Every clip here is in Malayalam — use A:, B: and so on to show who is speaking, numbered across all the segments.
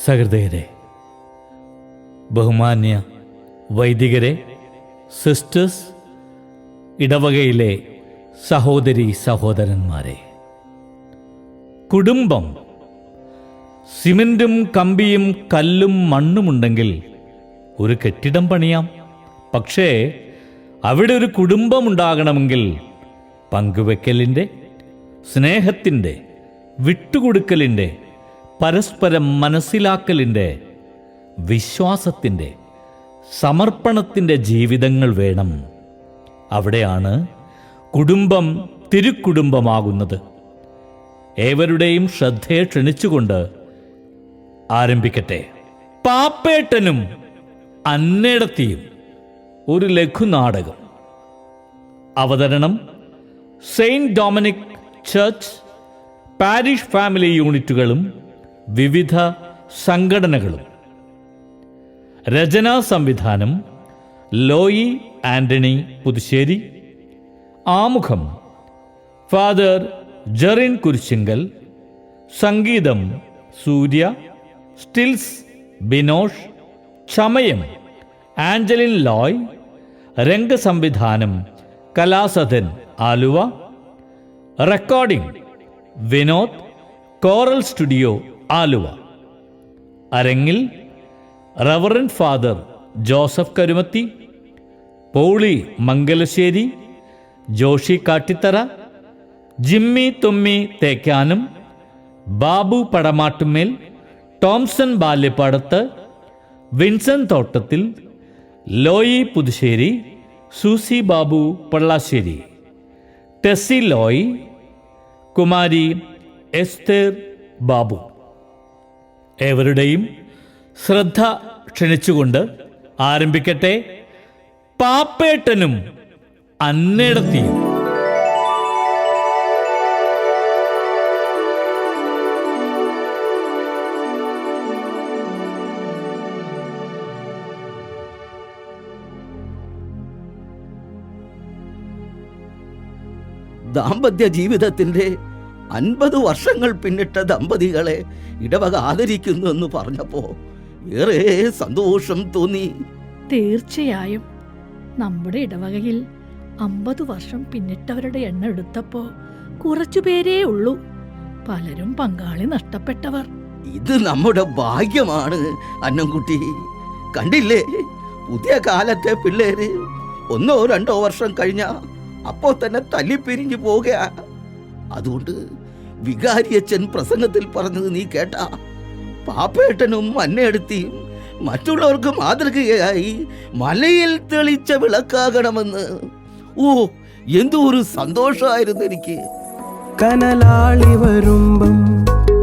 A: സഹൃദയരെ, ബഹുമാന്യ വൈദികരെ, സിസ്റ്റേഴ്സ്, ഇടവകയിലെ സഹോദരി സഹോദരന്മാരെ, കുടുംബം സിമന്റും കമ്പിയും കല്ലും മണ്ണുമുണ്ടെങ്കിൽ ഒരു കെട്ടിടം പണിയാം. പക്ഷേ അവിടെ ഒരു കുടുംബമുണ്ടാകണമെങ്കിൽ പങ്കുവെക്കലിൻ്റെ, സ്നേഹത്തിൻ്റെ, വിട്ടുകൊടുക്കലിൻ്റെ, പരസ്പരം മനസ്സിലാക്കലിൻ്റെ, വിശ്വാസത്തിൻ്റെ, സമർപ്പണത്തിൻ്റെ ജീവിതങ്ങൾ വേണം. അവിടെയാണ് കുടുംബം തിരുക്കുടുംബമാകുന്നത്. ഏവരുടെയും ശ്രദ്ധയെ ക്ഷണിച്ചുകൊണ്ട് ആരംഭിക്കട്ടെ. പാപ്പേട്ടനും അന്നേടത്തിയും, ഒരു ലഘുനാടകം. അവതരണം Saint Dominic church, parish family യൂണിറ്റുകളും വിവിധ സംഘടനകളും. രചനാ സംവിധാനം ലോയി ആന്റണി പുതുശ്ശേരി. ആമുഖം ഫാദർ ജെറിൻ കുരിശിങ്കൽ. സംഗീതം സൂര്യ. സ്റ്റിൽസ് ബിനോഷ്. ചമയം ആഞ്ചലിൻ ലോയ്. രംഗസംവിധാനം കലാസദൻ ആലുവ. റെക്കോർഡിംഗ് വിനോദ്, കോറൽ സ്റ്റുഡിയോ ആലുവ. അരങ്ങിൽ റവറൻഡ് ഫാദർ ജോസഫ് കരുമത്തി, പോളി മംഗലശ്ശേരി, ജോഷി കാട്ടിത്തറ, ജിമ്മി തുമ്മി തേക്കാനം, ബാബു പടമാട്ടുമേൽ, ടോംസൺ ബാല്യപ്പാടത്ത്, വിൻസൻ തോട്ടത്തിൽ, ലോയി പുതുശ്ശേരി, സൂസി ബാബു പള്ളാശ്ശേരി, ടെസ്സി ലോയ്, കുമാരി എസ്തേർ ബാബു. ഏവരുടെയും ശ്രദ്ധ ക്ഷണിച്ചുകൊണ്ട് ആരംഭിക്കട്ടെ. പാപ്പേട്ടനും അന്നേടത്തിയും.
B: ദാമ്പത്യ ജീവിതത്തിന്റെ 50 വർഷങ്ങൾ പിന്നിട്ട ദമ്പതികളെ ഇടവക ആദരിക്കുന്നു എന്ന് പറഞ്ഞപ്പോ ഏറെ സന്തോഷം തോന്നി.
C: തീർച്ചയായും നമ്മുടെ ഇടവകയിൽ 50 വർഷം പിന്നിട്ടവരുടെ എണ്ണം എടുത്തപ്പോ കുറച്ചുപേരേ ഉള്ളൂ. പലരും പങ്കാളി നഷ്ടപ്പെട്ടവർ.
B: ഇത് നമ്മുടെ ഭാഗ്യമാണ് അന്നംകുട്ടി. കണ്ടില്ലേ, പുതിയ കാലത്തെ പിള്ളേര് 1 or 2 വർഷം കഴിഞ്ഞ അപ്പോ തന്നെ തല്ലിപ്പിരിഞ്ഞു പോകുക. അതുകൊണ്ട് വികാരിയച്ഛൻ പ്രസംഗത്തിൽ പറഞ്ഞത് നീ കേട്ട? പാപ്പേട്ടനും അന്നേടത്തിയും മറ്റുള്ളവർക്ക് മാതൃകയായി മലയിൽ തെളിച്ച വിളക്കാകണമെന്ന്. ഓ, എന്തോ ഒരു സന്തോഷമായിരുന്നു എനിക്ക്.
D: കനലാളി വരുമ്പം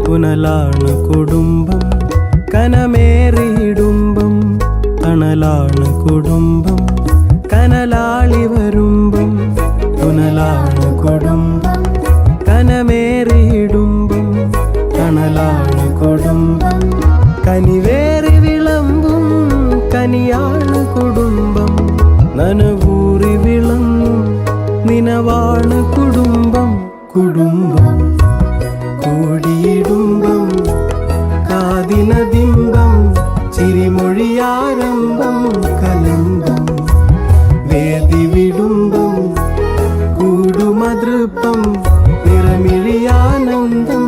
D: പുനലാണ് കുടുംബം, കനമേറിയിടുമ്പം തണലാണ് കുടുംബം. കനലാളി വരുമ്പം പുനലാണ് കുടുംബം, കനമേറിയിടുമ്പം തണലാണ് കുടുംബം. കനിവേറി വിളമ്പും കനിയാണ് കുടുംബം, നനവൂറി വിളങ്ങും നിനവാണ് കുടുംബം. കുടുംബം കൂടിയിടുമ്പം കാതിനദിമ്പം, ചിരിമൊഴിയാരംഭം കലമ്പം, വേദി വിടുമ്പം കൂടുമതൃപ്പം നിറമിഴിയാനന്ദം.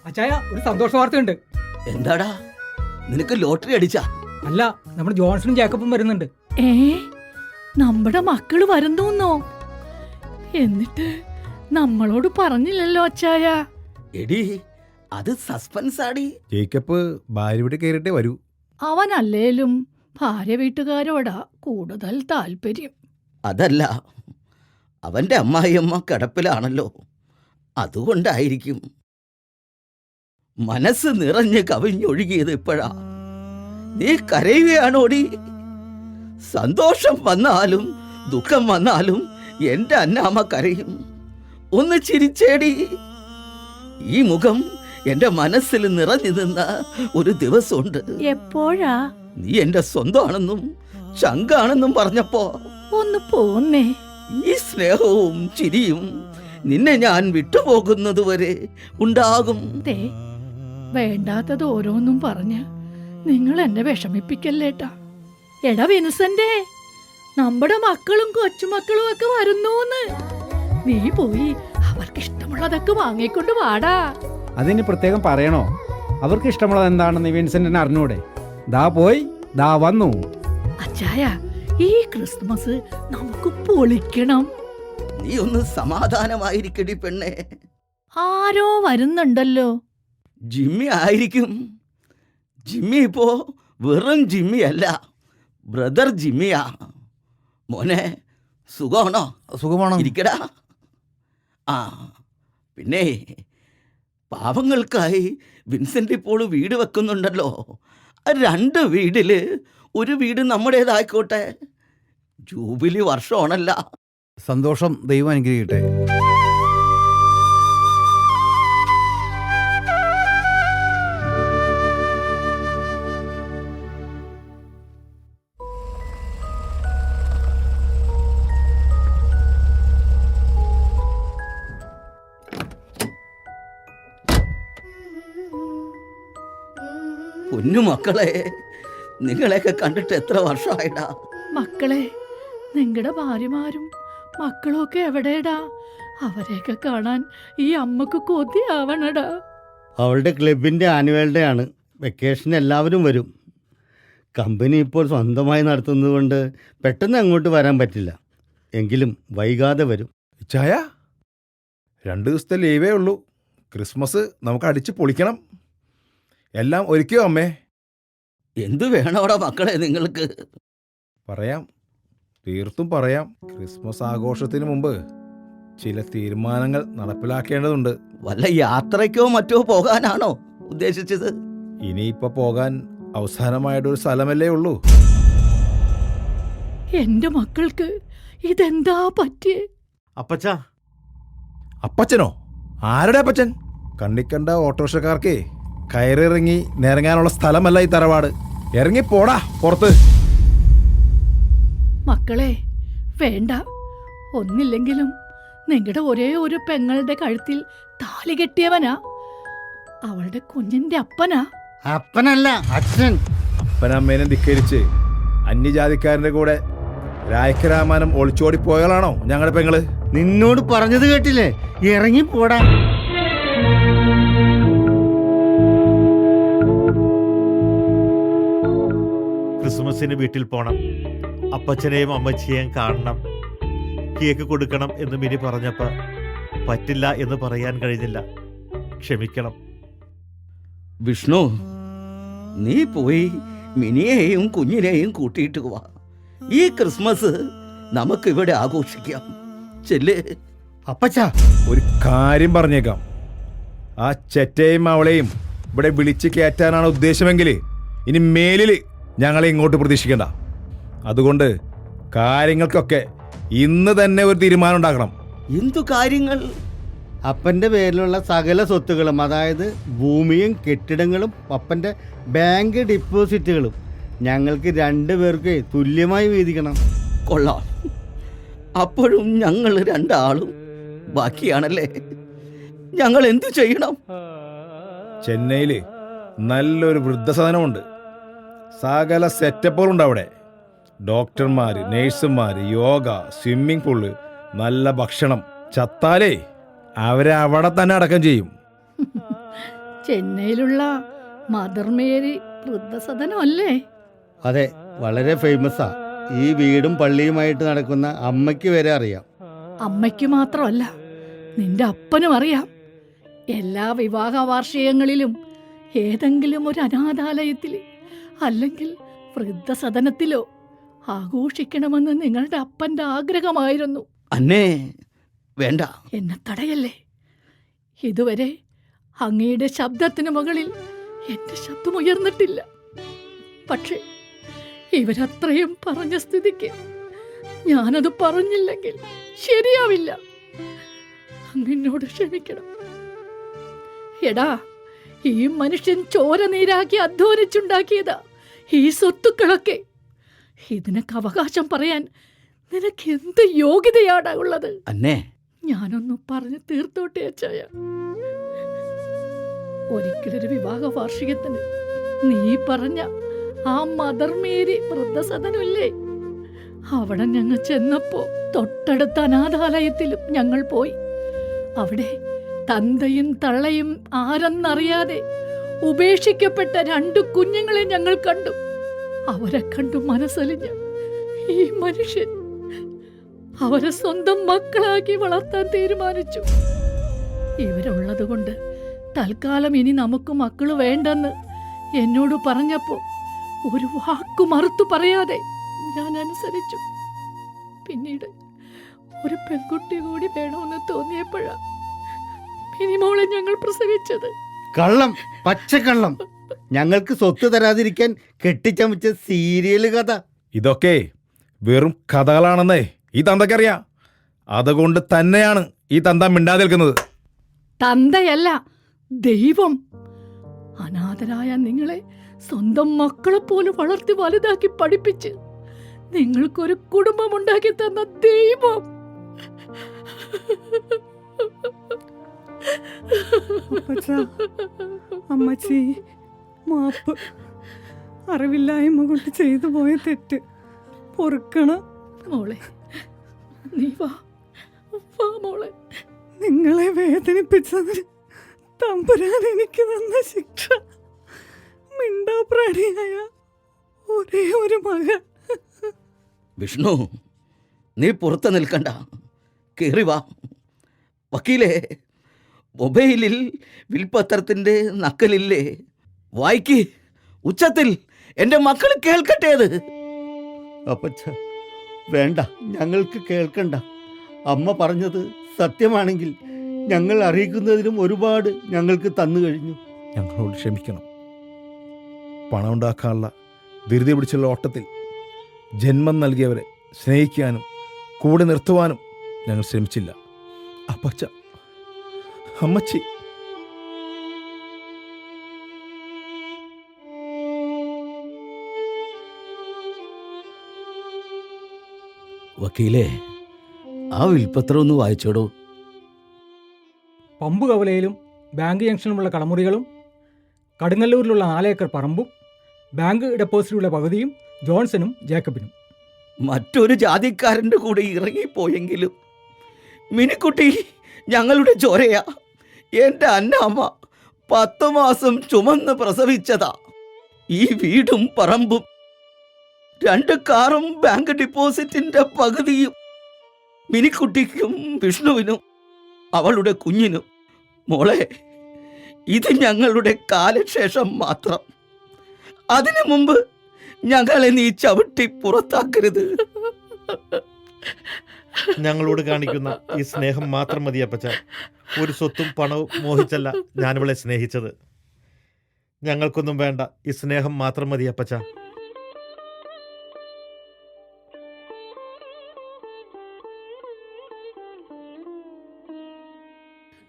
E: അച്ചായ, ഒരു സന്തോഷ വാർത്തയുണ്ട്.
B: എന്താടാ, നിനക്ക് ലോട്ടറി അടിച്ചാ?
E: അല്ല, നമ്മുടെ ജോൺസണും ജേക്കബും വരുന്നുണ്ട്.
C: നമ്മുടെ മക്കള് വരുന്നോ? എന്നിട്ട് നമ്മളോട് പറഞ്ഞില്ലല്ലോ അച്ചായ.
B: എടി, അത് സസ്പെൻസ് ആടി.
F: ജേക്കബ് ഭാര്യ വീട്ടിൽ കയറിട്ടേ വരൂ.
C: അവനല്ലേലും ഭാര്യ വീട്ടുകാരോടാ കൂടുതൽ താല്പര്യം.
B: അതല്ല, അവന്റെ അമ്മായിയമ്മ കിടപ്പിലാണല്ലോ, അതുകൊണ്ടായിരിക്കും. മനസ്സ് നിറഞ്ഞ് കവിഞ്ഞൊഴുകിയത് ഇപ്പോഴാ. നീ കരയുകയാണോടി? സന്തോഷം വന്നാലും ദുഃഖം വന്നാലും എന്റെ അന്നാമ്മ കരയും. ഒന്ന് ചിരിച്ചേടി. ഈ മുഖം എന്റെ മനസ്സിൽ നിറഞ്ഞു നിന്ന ഒരു ദിവസമുണ്ട്.
C: എപ്പോഴാ?
B: നീ എന്റെ സ്വന്തമാണെന്നും ചങ്കാണെന്നും പറഞ്ഞപ്പോ.
C: ഒന്ന് പോന്നേ.
B: ഈ സ്നേഹവും ചിരിയും നിന്നെ ഞാൻ വിട്ടുപോകുന്നത് വരെ ഉണ്ടാകും.
C: വേണ്ടാത്തത് ഓരോന്നും പറഞ്ഞ് നിങ്ങൾ എന്നെ വിഷമിപ്പിക്കല്ലേട്ടാ. എടാ വിൻസെന്റേ, നമ്മുടെ മക്കളും കൊച്ചുമക്കളും ഒക്കെ വരുന്നൂന്ന്. നീ പോയി അവർക്ക് ഇഷ്ടമുള്ളതൊക്കെ വാങ്ങിക്കൊണ്ട് വാടാ.
G: അതിന് പ്രത്യേകം പറയണോ? അവർക്ക് ഇഷ്ടമുള്ളത് എന്താണെന്ന് വിൻസെന്റിന് അറിഞ്ഞൂടെ? ദാ പോയി ദാ വന്നു.
C: അച്ചായ, ഈ ക്രിസ്മസ് നമുക്ക് പൊളിക്കണം.
B: നീ ഒന്ന് സമാധാനമായിരിക്കടി പെണ്ണെ.
C: ആരോ വരുന്നുണ്ടല്ലോ.
B: ജിമ്മി ആയിരിക്കും. ജിമ്മി ഇപ്പോ വെറും ജിമ്മി അല്ല, ബ്രദർ ജിമ്മിയാ. മോനെ സുഖമാണോ?
F: സുഖമാണോ?
B: ഇരിക്കടാ. ആ പിന്നെ പാവങ്ങൾക്കായി വിൻസെന്റ് ഇപ്പോൾ വീട് വെക്കുന്നുണ്ടല്ലോ. ആ 2 വീടില് ഒരു വീട് നമ്മുടേതായിക്കോട്ടെ. ജൂബിലി വർഷമാണല്ല.
F: സന്തോഷം, ദൈവം അനുഗ്രഹിക്കട്ടെ.
B: പൊന്നു മക്കളെ, നിങ്ങളെയൊക്കെ കണ്ടിട്ട് എത്ര വർഷമായിടാ.
C: മക്കളെ, നിങ്ങളുടെ ഭാര്യമാരും മക്കളും ഒക്കെ എവിടെടാ? അവരെയൊക്കെ കാണാൻ ഈ അമ്മക്ക് കൊതിയാവണടാ.
H: അവളുടെ ക്ലബിൻ്റെ ആനുവൽ ഡേ ആണ്. വെക്കേഷൻ എല്ലാവരും വരും. കമ്പനി ഇപ്പോൾ സ്വന്തമായി നടത്തുന്നത് കൊണ്ട് പെട്ടെന്ന് അങ്ങോട്ട് വരാൻ പറ്റില്ല. എങ്കിലും വൈകാതെ വരും.
F: ചായ 2 ദിവസത്തെ ലീവേ ഉള്ളൂ. ക്രിസ്മസ് നമുക്ക് അടിച്ച് പൊളിക്കണം. എല്ലാം ഒരുക്കിയോ അമ്മേ?
B: എന്തു വേണോടാ മക്കളെ നിങ്ങൾക്ക്?
F: പറയാം, തീർത്തും പറയാം. ക്രിസ്മസ് ആഘോഷത്തിന് മുമ്പ് ചില തീരുമാനങ്ങൾ നടപ്പിലാക്കേണ്ടതുണ്ട്.
B: വല്ല യാത്രയ്ക്കോ മറ്റോ പോകാനാണോ ഉദ്ദേശിച്ചത്?
F: ഇനിയിപ്പോൾ പോകാൻ അവസാനമായിട്ടൊരു സ്ഥലമല്ലേ ഉള്ളൂ.
C: എന്റെ മക്കൾക്ക് ഇതെന്താ പറ്റിയേ?
H: അപ്പച്ചാ,
F: അപ്പച്ചനോ? ആരുടെ അപ്പച്ചൻ? കണ്ണിക്കണ്ട ഓട്ടോറിക്ഷക്കാർക്ക് കയറിറങ്ങി നിരങ്ങാനുള്ള സ്ഥലമല്ല ഈ തറവാട്. ഇറങ്ങി പോടാ പുറത്ത്.
C: മക്കളെ വേണ്ട. ഒന്നില്ലെങ്കിലും നിങ്ങളുടെ ഒരേ ഒരു പെങ്ങളുടെ കഴുത്തിൽ താലി കെട്ടിയവനാ. അവളുടെ കുഞ്ഞിന്റെ അപ്പനാ.
H: അപ്പനല്ല, അച്ഛൻ.
F: അപ്പനമ്മേനെ ധിക്കരിച്ച് അന്യജാതിക്കാരൻ്റെ കൂടെ രായക്കരാമാനം ഒളിച്ചോടി പോയാലാണോ ഞങ്ങളുടെ പെങ്ങള്?
H: നിന്നോട് പറഞ്ഞത് കേട്ടില്ലേ? ഇറങ്ങി പോടാ.
I: ക്രിസ്മസിന് വീട്ടിൽ പോണം, അപ്പച്ചനെയും അമ്മച്ചിയെയും കാണണം, കേക്ക് കൊടുക്കണം എന്ന് മിനി പറഞ്ഞപ്പോൾ പറ്റില്ല എന്ന് പറയാൻ കഴിഞ്ഞില്ല. ക്ഷമിക്കണം.
B: വിഷ്ണു, നീ പോയി മിനിയെയും കുഞ്ഞിനെയും കൂട്ടിയിട്ട് വാ. ഈ ക്രിസ്മസ് നമുക്ക് ഇവിടെ ആഘോഷിക്കാം. ചെല്ലേ.
H: അപ്പച്ചാ,
F: ഒരു കാര്യം പറഞ്ഞേക്കാം. ആ ചെറ്റയും അവളെയും ഇവിടെ വിളിച്ച് കയറ്റാനാണ് ഉദ്ദേശമെങ്കിൽ ഇനി മേലിൽ ഞങ്ങളെ ഇങ്ങോട്ട് പ്രതീക്ഷിക്കണ്ട. അതുകൊണ്ട് കാര്യങ്ങൾക്കൊക്കെ ഇന്ന് തന്നെ ഒരു തീരുമാനം ഉണ്ടാക്കണം.
B: എന്തു കാര്യങ്ങൾ?
H: അപ്പൻ്റെ പേരിലുള്ള സകല സ്വത്തുകളും, അതായത് ഭൂമിയും കെട്ടിടങ്ങളും അപ്പൻ്റെ ബാങ്ക് ഡിപ്പോസിറ്റുകളും ഞങ്ങൾക്ക് 2 പേർക്ക് തുല്യമായി വീതിക്കണം.
B: കൊള്ളാം. അപ്പോഴും ഞങ്ങൾ 2 ആളും ബാക്കിയാണല്ലേ? ഞങ്ങൾ എന്തു ചെയ്യണം?
F: ചെന്നൈയിൽ നല്ലൊരു വൃദ്ധസദനമുണ്ട്. സകല സെറ്റപ്പുകളുണ്ട് അവിടെ. ഡോക്ടർമാർ, നേഴ്സുമാർ, യോഗ, സ്വിമ്മിംഗ് പൂള്, നല്ല ഭക്ഷണം. ചത്താലേ അവരെ അവിടെ തന്നെ അടക്കം ചെയ്യും.
C: ചെന്നൈയിലുള്ള മദർ മേരി വൃദ്ധസദനം അല്ലേ?
H: അതെ, വളരെ ഫേമസാ. ഈ വീടും പള്ളിയുമായിട്ട് നടക്കുന്ന അമ്മയ്ക്ക് വരെ അറിയാം.
C: അമ്മയ്ക്ക് മാത്രമല്ല, നിന്റെ അപ്പനും അറിയാം. എല്ലാ വിവാഹ വാർഷികങ്ങളിലും ഏതെങ്കിലും ഒരു അനാഥാലയത്തിൽ അല്ലെങ്കിൽ വൃദ്ധസദനത്തിലോ ആഘോഷിക്കണമെന്ന് നിങ്ങളുടെ അപ്പൻ്റെ ആഗ്രഹമായിരുന്നു.
B: അന്നേ വേണ്ട.
C: എന്നെ തടയല്ലേ. ഇതുവരെ അങ്ങയുടെ ശബ്ദത്തിന് മുകളിൽ എന്റെ ശബ്ദം ഉയർന്നിട്ടില്ല. പക്ഷേ ഇവരത്രയും പറഞ്ഞ സ്ഥിതിക്ക് ഞാനത് പറഞ്ഞില്ലെങ്കിൽ ശരിയാവില്ല. അങ്ങനോട് ക്ഷമിക്കണം. എടാ, ഈ മനുഷ്യൻ ചോര നീരാക്കി അധ്വാനിച്ചുണ്ടാക്കിയതാ ഈ സ്വത്തുക്കളൊക്കെ. ഇതിനൊക്കെ അവകാശം പറയാൻ നിനക്ക് എന്ത് യോഗ്യതയാടാ ഉള്ളത്?
B: അന്നേ,
C: ഞാനൊന്ന് പറഞ്ഞു തീർത്തോട്ടെ അച്ചായ. ഒരിക്കലൊരു വിവാഹ വാർഷികത്തിന് നീ പറഞ്ഞ ആ മദർ മേരി വൃദ്ധസദനമില്ലേ, അവിടെ ഞങ്ങൾ ചെന്നപ്പോ തൊട്ടടുത്ത അനാഥാലയത്തിലും ഞങ്ങൾ പോയി. അവിടെ തന്തയും തള്ളയും ആരെന്നറിയാതെ ഉപേക്ഷിക്കപ്പെട്ട 2 കുഞ്ഞുങ്ങളെ ഞങ്ങൾ കണ്ടു. അവരെ കണ്ടു മനസ്സലിഞ്ഞ ഈ മനുഷ്യൻ അവരെ സ്വന്തം മക്കളാക്കി വളർത്താൻ തീരുമാനിച്ചു. ഇവരുള്ളത് കൊണ്ട് തൽക്കാലം ഇനി നമുക്ക് മക്കള് വേണ്ടെന്ന് എന്നോട് പറഞ്ഞപ്പോ ഒരു വാക്കു മറുത്തു പറയാതെ ഞാൻ അനുസരിച്ചു. പിന്നീട് ഒരു പെൺകുട്ടി കൂടി വേണമെന്ന് തോന്നിയപ്പോഴാ മിനിമോളെ ഞങ്ങൾ പ്രസവിച്ചത്.
H: കള്ളം, പച്ചക്കള്ളം. ഞങ്ങൾക്ക് സ്വത്ത് തരാതിരിക്കാൻ കെട്ടിച്ചമച്ച സീരിയല് കഥ.
F: ഇതൊക്കെ വെറും കഥകളാണെന്നേ ഈ തന്തക്കറിയാം. അതുകൊണ്ട് തന്നെയാണ് ഈ തന്ത മിണ്ടാതെ നിൽക്കുന്നത്.
C: തന്തയല്ല, ദൈവം അനാഥരായ നിങ്ങളെ സ്വന്തം മക്കളെ പോലെ വളർത്തി വലുതാക്കി പഠിപ്പിച്ച് നിങ്ങൾക്കൊരു കുടുംബം ഉണ്ടാക്കി തന്ന ദൈവം.
J: അമ്മച്ചി, മാപ്പ്. അറിവില്ലായ്മ കൊണ്ട് ചെയ്തു പോയ തെറ്റ് പൊറുക്കണം.
C: മോളെ നീ വാ മോളെ.
J: നിങ്ങളെ വേദനിപ്പിച്ചതിന് തമ്പുരാൻ എനിക്ക് തന്ന ശിക്ഷ. മിണ്ടാപ്രാണിയായ ഒരേ ഒരു മകൻ.
B: വിഷ്ണു, നീ പുറത്ത് നിൽക്കണ്ട, കേറി വാ. വക്കീലേ, മൊബൈലിൽ വിൽപ്പത്രത്തിന്റെ നക്കലില്ലേ, വായിക്ക് ഉച്ചത്തിൽ. എൻ്റെ മക്കൾ കേൾക്കട്ടേത്.
H: അപ്പച്ച വേണ്ട, ഞങ്ങൾക്ക് കേൾക്കണ്ട. അമ്മ പറഞ്ഞത് സത്യമാണെങ്കിൽ ഞങ്ങൾ അറിയിക്കുന്നതിനും ഒരുപാട് ഞങ്ങൾക്ക് തന്നു കഴിഞ്ഞു.
F: ഞങ്ങളോട് ക്ഷമിക്കണം. പണം ഉണ്ടാക്കാനുള്ള ധൃതി പിടിച്ചുള്ള ഓട്ടത്തിൽ ജന്മം നൽകിയവരെ സ്നേഹിക്കാനും കൂടെ നിർത്തുവാനും ഞങ്ങൾ ശ്രമിച്ചില്ല. അപ്പച്ച, അമ്മച്ചി.
B: വക്കീലേ, ആ വിൽപ്പത്രം ഒന്ന് വായിച്ചോടോ.
E: പമ്പ് കവലയിലും ബാങ്ക് ജംഗ്ഷനിലുമുള്ള കടമുറികളും കടുങ്ങല്ലൂരിലുള്ള 4 ഏക്കർ പറമ്പും ബാങ്ക് ഡെപ്പോസിറ്റിലുള്ള പകുതിയും ജോൺസണും ജേക്കബിനും.
B: മറ്റൊരു ജാതിക്കാരൻ്റെ കൂടെ ഇറങ്ങിപ്പോയെങ്കിലും മിനിക്കുട്ടി ഞങ്ങളുടെ ചോരയാ. എൻ്റെ അന്നമ്മ 10 മാസം ചുമന്ന് പ്രസവിച്ചതാ. ഈ വീടും പറമ്പും 2 കാറും ബാങ്ക് ഡിപ്പോസിറ്റിന്റെ പകുതിയും മിനിക്കുട്ടിക്കും വിഷ്ണുവിനും അവളുടെ കുഞ്ഞിനും. മോളെ, ഇത് ഞങ്ങളുടെ കാലശേഷം മാത്രം. അതിനു മുമ്പ് ഞങ്ങളെ നീ ചവിട്ടി പുറത്താക്കരുത്.
I: ഞങ്ങളോട് കാണിക്കുന്ന ഈ സ്നേഹം മാത്രം മതി അപ്പച്ച. ഒരു സ്വത്തും പണവും മോഹിച്ചല്ല ഞാനിവളെ സ്നേഹിച്ചത്. ഞങ്ങൾക്കൊന്നും വേണ്ട, ഈ സ്നേഹം മാത്രം മതി അപ്പച്ച.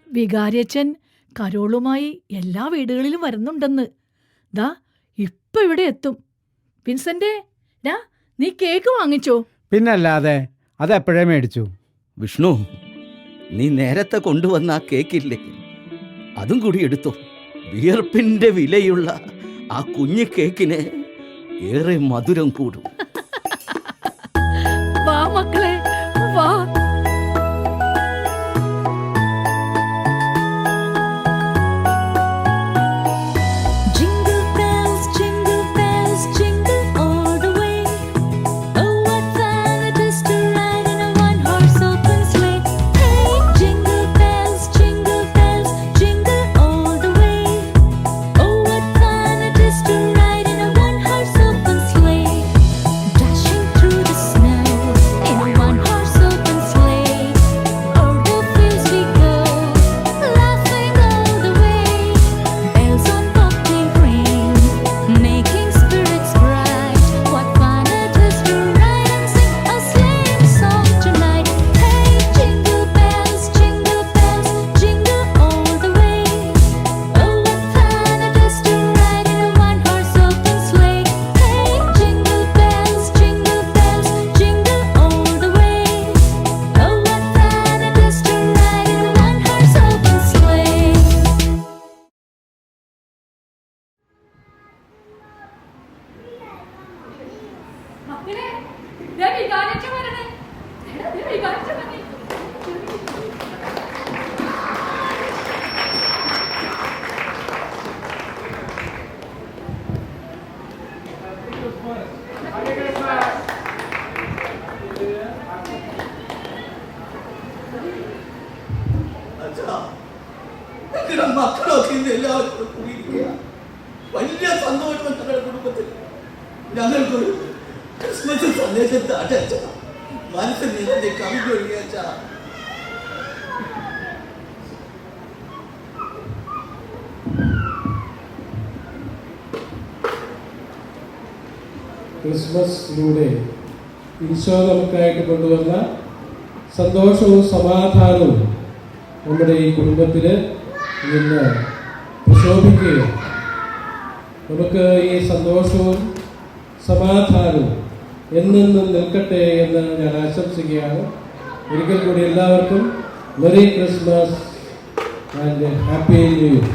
C: വികാരിയച്ഛൻ കരോളുമായി എല്ലാ വീടുകളിലും വരുന്നുണ്ടെന്ന്. ദാ ഇപ്പൊ ഇവിടെ എത്തും. വിൻസെന്റെ, നീ കേക്ക് വാങ്ങിച്ചോ?
G: പിന്നല്ലാതെ, അത് എപ്പോഴേ മേടിച്ചു.
B: വിഷ്ണു, നീ നേരത്തെ കൊണ്ടുവന്ന ആ കേക്കില്ലേ, അതും കൂടി എടുത്തോ. വിയർപ്പിന്റെ വിലയുള്ള ആ കുഞ്ഞു കേക്കിന് ഏറെ മധുരം കൂടും.
C: വാ മക്കളെ, വാ.
B: മക്കളൊക്കെ ഇന്ന് എല്ലാവരും കൂടെ കൂടിയിരിക്കുക. വലിയ സന്തോഷം ഞങ്ങളുടെ കുടുംബത്തിൽ. ഞങ്ങൾക്കൊരു ക്രിസ്മസ് സന്ദേശത്തെ അടച്ച മനസ്സിൽ നിന്നെ കവിത ഒഴിയച്ച.
K: ക്രിസ്മസിലൂടെ ഈശോ നമുക്കായിട്ട് കൊണ്ടുവന്ന സന്തോഷവും സമാധാനവും നമ്മുടെ ഈ കുടുംബത്തിൽ ഇന്ന് പ്രശോഭിക്കുകയാണ്. നമുക്ക് ഈ സന്തോഷവും സമാധാനവും എന്നെന്നും നിൽക്കട്ടെ എന്ന് ഞാൻ ആശംസിക്കുകയാണ്. ഒരിക്കൽ കൂടി എല്ലാവർക്കും merry Christmas and happy new year.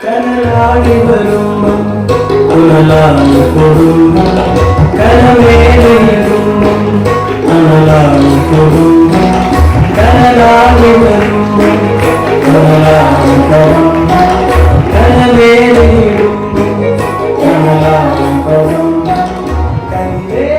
D: കനലാടി വരുമ്പം കുഴലായി കൊടുമ്പം കനവേലയിടുമ്പം അനലായി കൊടുമ്പം കനലാടി വരുമ്പം കുഴലായി കൊടുമ്പം കനവേലയിടുമ്പം അനലായി കൊടുമ്പം കനവേ